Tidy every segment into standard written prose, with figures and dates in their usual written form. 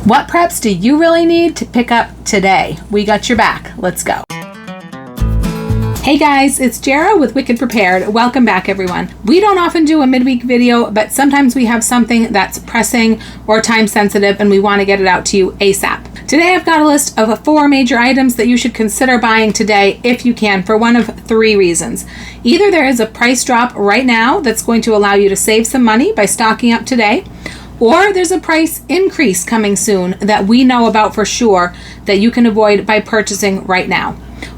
What preps do you really need to pick up today? We got your back. Let's go. Hey guys, it's Jara with Wicked Prepared. Welcome back, everyone. We don't often do a midweek video, but sometimes we have something that's pressing or time sensitive and we want to get it out to you ASAP. Today I've got a list of 4 major items that you should consider buying today if you can for one of 3 reasons. Either there is a price drop right now that's going to allow you to save some money by stocking up today, or there's a price increase coming soon that we know about for sure that you can avoid by purchasing right now.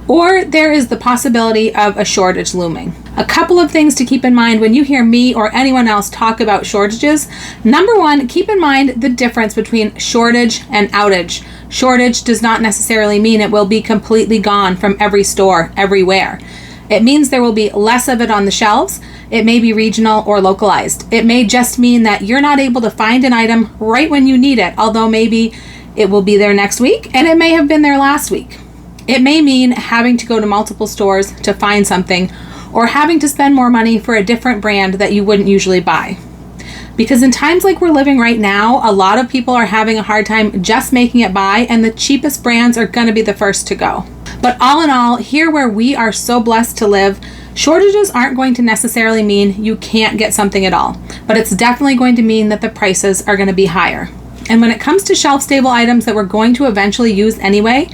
Or there is the possibility of a shortage looming. A couple of things to keep in mind when you hear me or anyone else talk about shortages. Number 1, keep in mind the difference between shortage and outage. Shortage does not necessarily mean it will be completely gone from every store, everywhere. It means there will be less of it on the shelves. It may be regional or localized. It may just mean that you're not able to find an item right when you need it, although maybe it will be there next week and it may have been there last week. It may mean having to go to multiple stores to find something or having to spend more money for a different brand that you wouldn't usually buy. Because in times like we're living right now, a lot of people are having a hard time just making it by, and the cheapest brands are going to be the first to go. But all in all, here where we are so blessed to live, shortages aren't going to necessarily mean you can't get something at all, but it's definitely going to mean that the prices are going to be higher. And when it comes to shelf-stable items that we're going to eventually use anyway,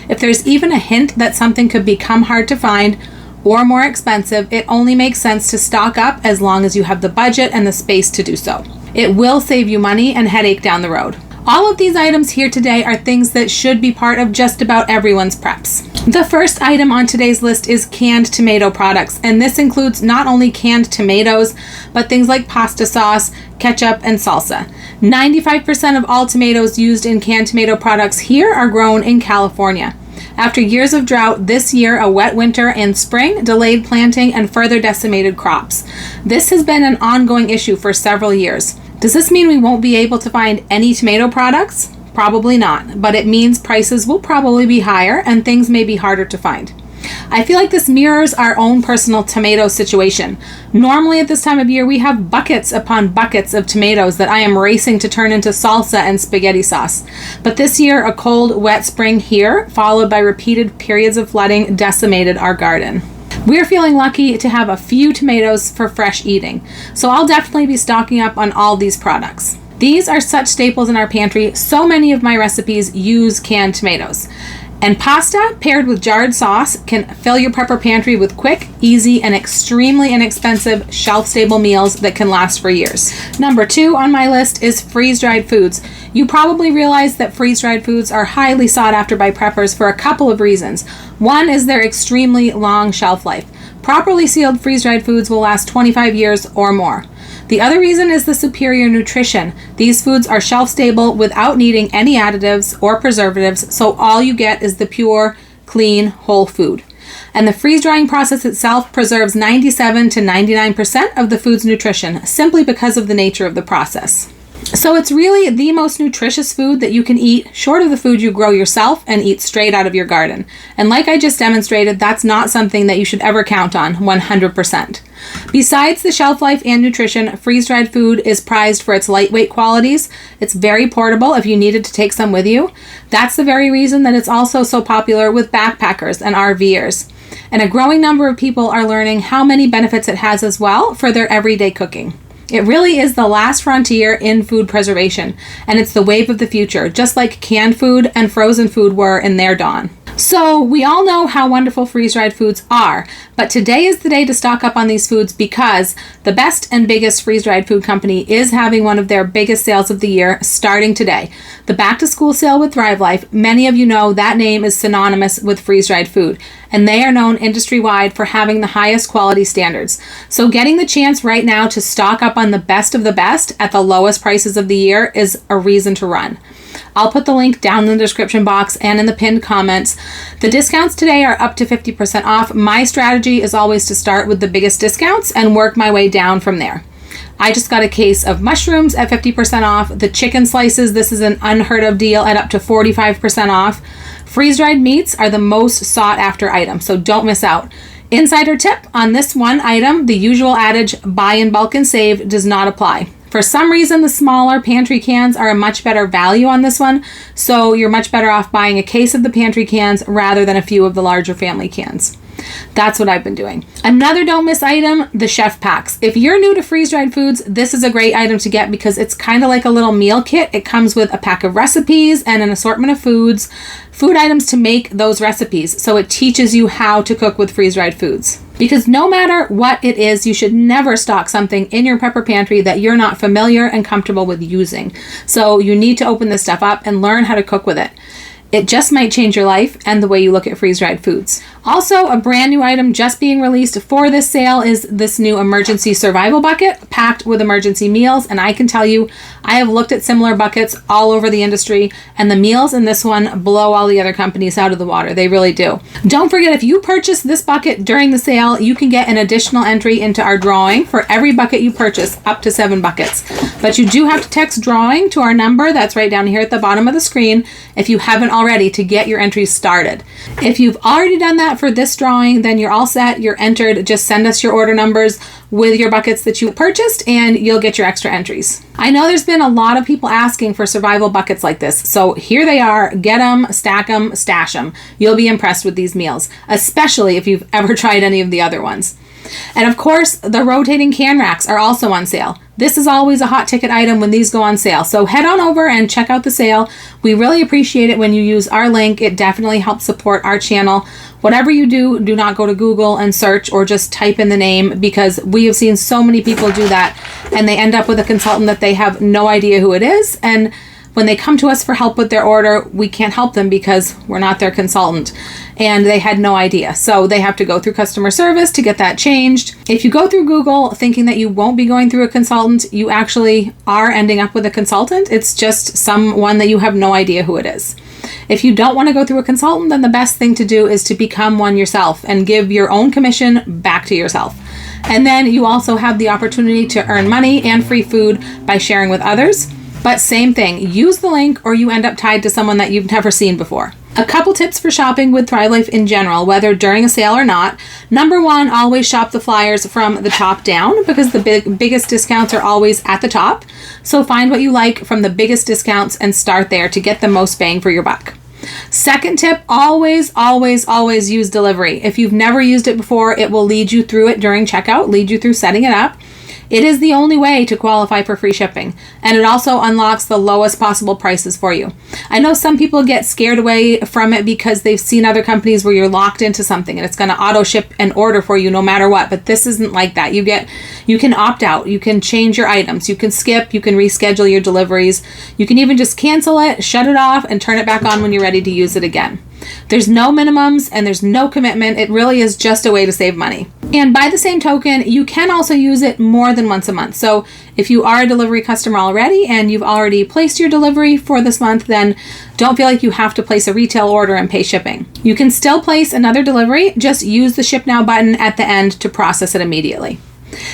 if there's even a hint that something could become hard to find or more expensive, it only makes sense to stock up as long as you have the budget and the space to do so. It will save you money and headache down the road. All of these items here today are things that should be part of just about everyone's preps. The first item on today's list is canned tomato products, and this includes not only canned tomatoes, but things like pasta sauce, ketchup, and salsa. 95% of all tomatoes used in canned tomato products here are grown in California. After years of drought, this year a wet winter and spring delayed planting and further decimated crops. This has been an ongoing issue for several years. Does this mean we won't be able to find any tomato products? Probably not, but it means prices will probably be higher and things may be harder to find. I feel like this mirrors our own personal tomato situation. Normally at this time of year, we have buckets upon buckets of tomatoes that I am racing to turn into salsa and spaghetti sauce. But this year, a cold, wet spring here, followed by repeated periods of flooding, decimated our garden. We're feeling lucky to have a few tomatoes for fresh eating, so I'll definitely be stocking up on all these products. These are such staples in our pantry. So many of my recipes use canned tomatoes. And pasta paired with jarred sauce can fill your prepper pantry with quick, easy, and extremely inexpensive shelf-stable meals that can last for years. Number 2 on my list is freeze-dried foods. You probably realize that freeze-dried foods are highly sought after by preppers for a couple of reasons. One is their extremely long shelf life. Properly sealed freeze-dried foods will last 25 years or more. The other reason is the superior nutrition. These foods are shelf-stable without needing any additives or preservatives, so all you get is the pure, clean, whole food. And the freeze-drying process itself preserves 97 to 99% of the food's nutrition, simply because of the nature of the process. So it's really the most nutritious food that you can eat, short of the food you grow yourself and eat straight out of your garden. And like I just demonstrated, that's not something that you should ever count on 100%. Besides the shelf life and nutrition, freeze-dried food is prized for its lightweight qualities. It's very portable if you needed to take some with you. That's the very reason that it's also so popular with backpackers and RVers. And a growing number of people are learning how many benefits it has as well for their everyday cooking. It really is the last frontier in food preservation, and it's the wave of the future, just like canned food and frozen food were in their dawn. So we all know how wonderful freeze-dried foods are, but today is the day to stock up on these foods because the best and biggest freeze-dried food company is having one of their biggest sales of the year starting today. The back-to-school sale with Thrive Life, many of you know that name is synonymous with freeze-dried food, and they are known industry-wide for having the highest quality standards. So getting the chance right now to stock up on the best of the best at the lowest prices of the year is a reason to run. I'll put the link down in the description box and in the pinned comments. The discounts today are up to 50% off. My strategy is always to start with the biggest discounts and work my way down from there. I just got a case of mushrooms at 50% off. The chicken slices, this is an unheard of deal at up to 45% off. Freeze-dried meats are the most sought after item, so don't miss out. Insider tip on this one item, the usual adage, buy in bulk and save, does not apply. For some reason, the smaller pantry cans are a much better value on this one, so you're much better off buying a case of the pantry cans rather than a few of the larger family cans. That's what I've been doing. Another don't miss item, the chef packs. If you're new to freeze-dried foods, this is a great item to get because it's kind of like a little meal kit. It comes with a pack of recipes and an assortment of food items to make those recipes. So it teaches you how to cook with freeze-dried foods. Because no matter what it is, you should never stock something in your prepper pantry that you're not familiar and comfortable with using. So you need to open this stuff up and learn how to cook with it. It just might change your life and the way you look at freeze-dried foods. Also, a brand new item just being released for this sale is this new emergency survival bucket packed with emergency meals. And I can tell you, I have looked at similar buckets all over the industry, and the meals in this one blow all the other companies out of the water. They really do. Don't forget, if you purchase this bucket during the sale, you can get an additional entry into our drawing for every bucket you purchase, up to 7 buckets. But you do have to text drawing to our number that's right down here at the bottom of the screen if you haven't already, to get your entries started. If you've already done that for this drawing, then you're all set. You're entered. Just send us your order numbers with your buckets that you purchased and you'll get your extra entries. I know there's been a lot of people asking for survival buckets like this, so here they are. Get them, stack them, stash them. You'll be impressed with these meals, especially if you've ever tried any of the other ones. And of course, the rotating can racks are also on sale. This is always a hot ticket item when these go on sale. So head on over and check out the sale. We really appreciate it when you use our link. It definitely helps support our channel. Whatever you do, do not go to Google and search or just type in the name, because we have seen so many people do that and they end up with a consultant that they have no idea who it is. And when they come to us for help with their order, we can't help them because we're not their consultant and they had no idea. So they have to go through customer service to get that changed. If you go through Google thinking that you won't be going through a consultant, you actually are ending up with a consultant. It's just someone that you have no idea who it is. If you don't want to go through a consultant, then the best thing to do is to become one yourself and give your own commission back to yourself. And then you also have the opportunity to earn money and free food by sharing with others. But same thing, use the link or you end up tied to someone that you've never seen before. A couple tips for shopping with Thrive Life in general, whether during a sale or not. Number 1, always shop the flyers from the top down because the biggest discounts are always at the top. So find what you like from the biggest discounts and start there to get the most bang for your buck. Second tip, always use delivery. If you've never used it before, it will lead you through it during checkout, lead you through setting it up. It is the only way to qualify for free shipping, and it also unlocks the lowest possible prices for you. I know some people get scared away from it because they've seen other companies where you're locked into something and it's going to auto ship an order for you no matter what, but this isn't like that. You can opt out, you can change your items, you can skip, you can reschedule your deliveries, you can even just cancel it, shut it off, and turn it back on when you're ready to use it again. There's no minimums and there's no commitment. It really is just a way to save money. And by the same token, you can also use it more than once a month. So if you are a delivery customer already and you've already placed your delivery for this month, then don't feel like you have to place a retail order and pay shipping. You can still place another delivery, just use the Ship Now button at the end to process it immediately.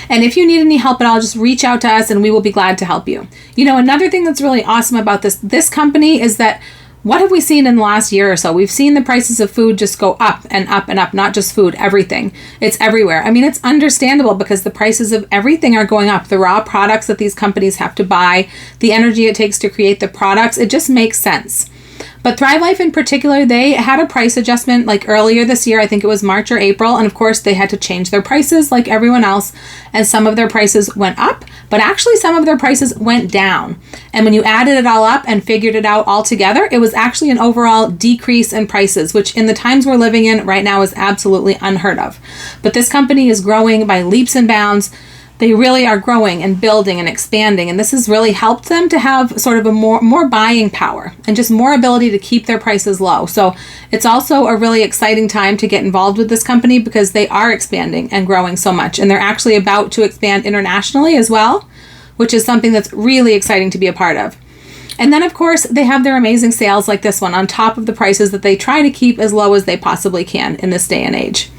And if you need any help at all, just reach out to us and we will be glad to help you. You know, another thing that's really awesome about this company is that what have we seen in the last year or so? We've seen the prices of food just go up and up and up, not just food, everything. It's everywhere. I mean, it's understandable because the prices of everything are going up. The raw products that these companies have to buy, the energy it takes to create the products, it just makes sense. But Thrive Life in particular, they had a price adjustment like earlier this year. I think it was March or April. And of course, they had to change their prices like everyone else. And some of their prices went up, but actually some of their prices went down. And when you added it all up and figured it out all together, it was actually an overall decrease in prices, which in the times we're living in right now is absolutely unheard of. But this company is growing by leaps and bounds. They really are growing and building and expanding, and this has really helped them to have sort of a more buying power and just more ability to keep their prices low. So it's also a really exciting time to get involved with this company because they are expanding and growing so much, and they're actually about to expand internationally as well, which is something that's really exciting to be a part of. And then, of course, they have their amazing sales like this one on top of the prices that they try to keep as low as they possibly can in this day and age.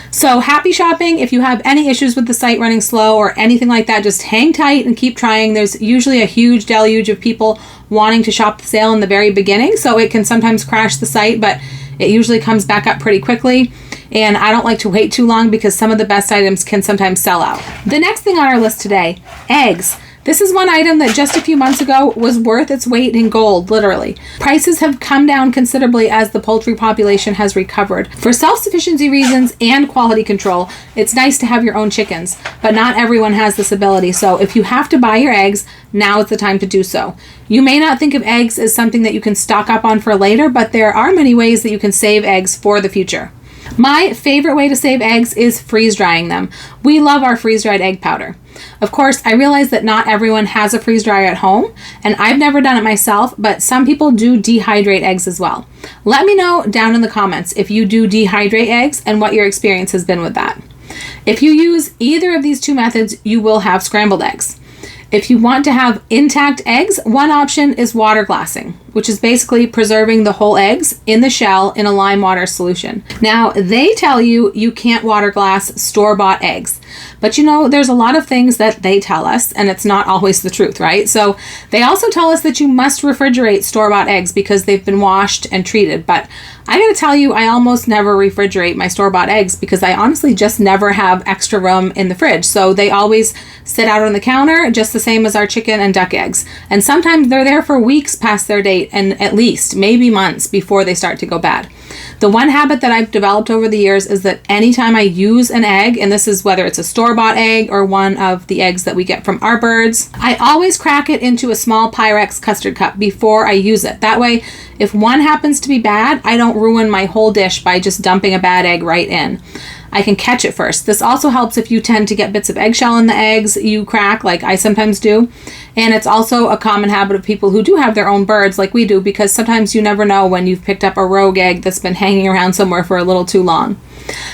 So happy shopping. If you have any issues with the site running slow or anything like that, just hang tight and keep trying. There's usually a huge deluge of people wanting to shop the sale in the very beginning, so it can sometimes crash the site, but it usually comes back up pretty quickly. And I don't like to wait too long because some of the best items can sometimes sell out. The next thing on our list today, eggs. This is one item that just a few months ago was worth its weight in gold, literally. Prices have come down considerably as the poultry population has recovered. For self-sufficiency reasons and quality control, it's nice to have your own chickens, but not everyone has this ability. So if you have to buy your eggs, now is the time to do so. You may not think of eggs as something that you can stock up on for later, but there are many ways that you can save eggs for the future. My favorite way to save eggs is freeze drying them. We love our freeze-dried egg powder. Of course, I realize that not everyone has a freeze dryer at home, and I've never done it myself, but some people do dehydrate eggs as well. Let me know down in the comments if you do dehydrate eggs and what your experience has been with that. If you use either of these two methods, you will have scrambled eggs. If you want to have intact eggs, one option is water glassing, which is basically preserving the whole eggs in the shell in a lime water solution. Now, they tell you you can't water glass store-bought eggs, but you know, there's a lot of things that they tell us, and it's not always the truth, right? So they also tell us that you must refrigerate store-bought eggs because they've been washed and treated, but I gotta tell you, I almost never refrigerate my store-bought eggs because I honestly just never have extra room in the fridge. So they always sit out on the counter, just the same as our chicken and duck eggs. And sometimes they're there for weeks past their date and at least maybe months before they start to go bad. The one habit that I've developed over the years is that anytime I use an egg, and this is whether it's a store-bought egg or one of the eggs that we get from our birds, I always crack it into a small Pyrex custard cup before I use it. That way, if one happens to be bad, I don't ruin my whole dish by just dumping a bad egg right in. I can catch it first. This also helps if you tend to get bits of eggshell in the eggs you crack, like I sometimes do. And it's also a common habit of people who do have their own birds like we do, because sometimes you never know when you've picked up a rogue egg that's been hanging around somewhere for a little too long.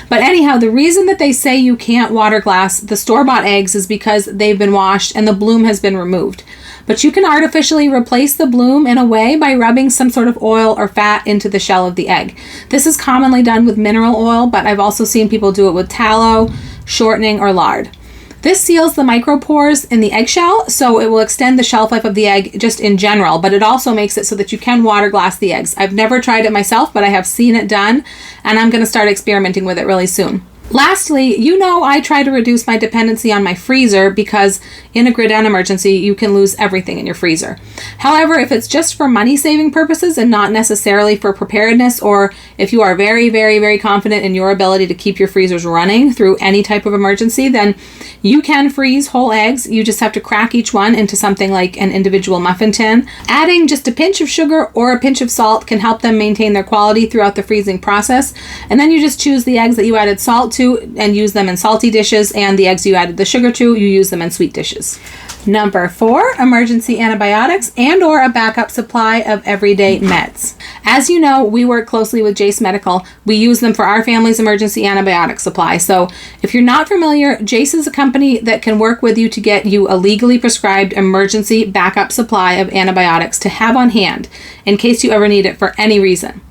But anyhow, the reason that they say you can't water glass the store-bought eggs is because they've been washed and the bloom has been removed. But you can artificially replace the bloom in a way by rubbing some sort of oil or fat into the shell of the egg. This is commonly done with mineral oil, but I've also seen people do it with tallow, shortening, or lard. This seals the micropores in the eggshell, so it will extend the shelf life of the egg just in general, but it also makes it so that you can water glass the eggs. I've never tried it myself, but I have seen it done, and I'm going to start experimenting with it really soon. Lastly, you know I try to reduce my dependency on my freezer because in a grid down emergency, you can lose everything in your freezer. However, if it's just for money saving purposes and not necessarily for preparedness, or if you are very, very, very confident in your ability to keep your freezers running through any type of emergency, then you can freeze whole eggs. You just have to crack each one into something like an individual muffin tin. Adding just a pinch of sugar or a pinch of salt can help them maintain their quality throughout the freezing process. And then you just choose the eggs that you added salt to and use them in salty dishes, and the eggs you added the sugar to, you use them in sweet dishes. Number 4, emergency antibiotics and or a backup supply of everyday meds. As you know, we work closely with Jace Medical. We use them for our family's emergency antibiotic supply. So if you're not familiar, Jace is a company that can work with you to get you a legally prescribed emergency backup supply of antibiotics to have on hand in case you ever need it for any reason.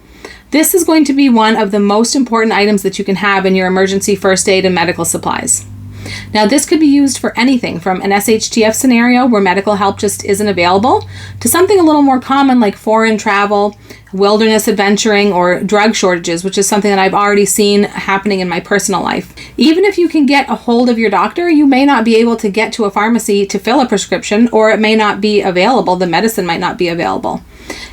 This is going to be one of the most important items that you can have in your emergency first aid and medical supplies. Now, this could be used for anything from an SHTF scenario where medical help just isn't available to something a little more common like foreign travel, wilderness adventuring, or drug shortages, which is something that I've already seen happening in my personal life. Even if you can get a hold of your doctor, you may not be able to get to a pharmacy to fill a prescription, or it may not be available. The medicine might not be available.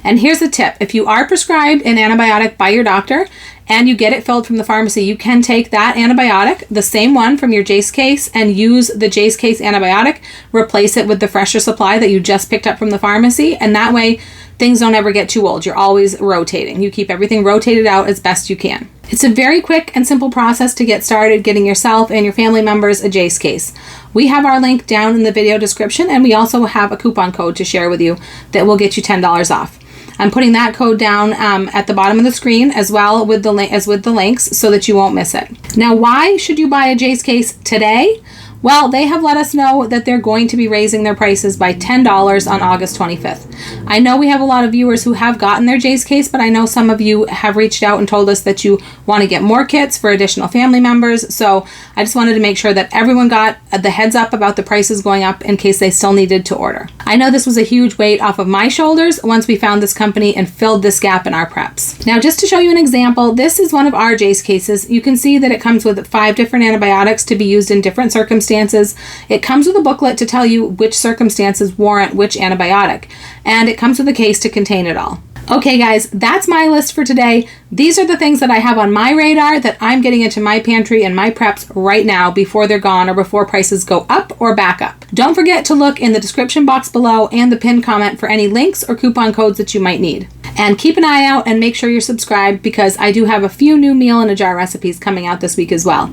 And here's a tip. If you are prescribed an antibiotic by your doctor and you get it filled from the pharmacy, you can take that antibiotic, the same one from your Jace Case, and use the Jace Case antibiotic, replace it with the fresher supply that you just picked up from the pharmacy, and that way things don't ever get too old. You're always rotating. You keep everything rotated out as best you can. It's a very quick and simple process to get started getting yourself and your family members a Jace Case. We have our link down in the video description, and we also have a coupon code to share with you that will get you $10 off. I'm putting that code down at the bottom of the screen as well with the links so that you won't miss it. Now, why should you buy a Jace Case today? Well, they have let us know that they're going to be raising their prices by $10 on August 25th. I know we have a lot of viewers who have gotten their Jace Case, but I know some of you have reached out and told us that you want to get more kits for additional family members. So I just wanted to make sure that everyone got the heads up about the prices going up in case they still needed to order. I know this was a huge weight off of my shoulders once we found this company and filled this gap in our preps. Now, just to show you an example, this is one of our Jace Cases. You can see that it comes with 5 different antibiotics to be used in different circumstances circumstances. It comes with a booklet to tell you which circumstances warrant which antibiotic, and it comes with a case to contain it all. Okay guys, that's my list for today. These are the things that I have on my radar that I'm getting into my pantry and my preps right now before they're gone or before prices go up or back up. Don't forget to look in the description box below and the pinned comment for any links or coupon codes that you might need. And keep an eye out and make sure you're subscribed because I do have a few new meal in a jar recipes coming out this week as well.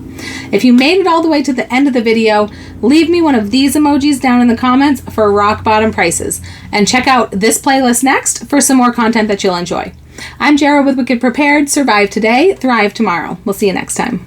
If you made it all the way to the end of the video, leave me one of these emojis down in the comments for rock bottom prices. And check out this playlist next for some more content that you'll enjoy. I'm Jara with Wicked Prepared. Survive today, thrive tomorrow. We'll see you next time.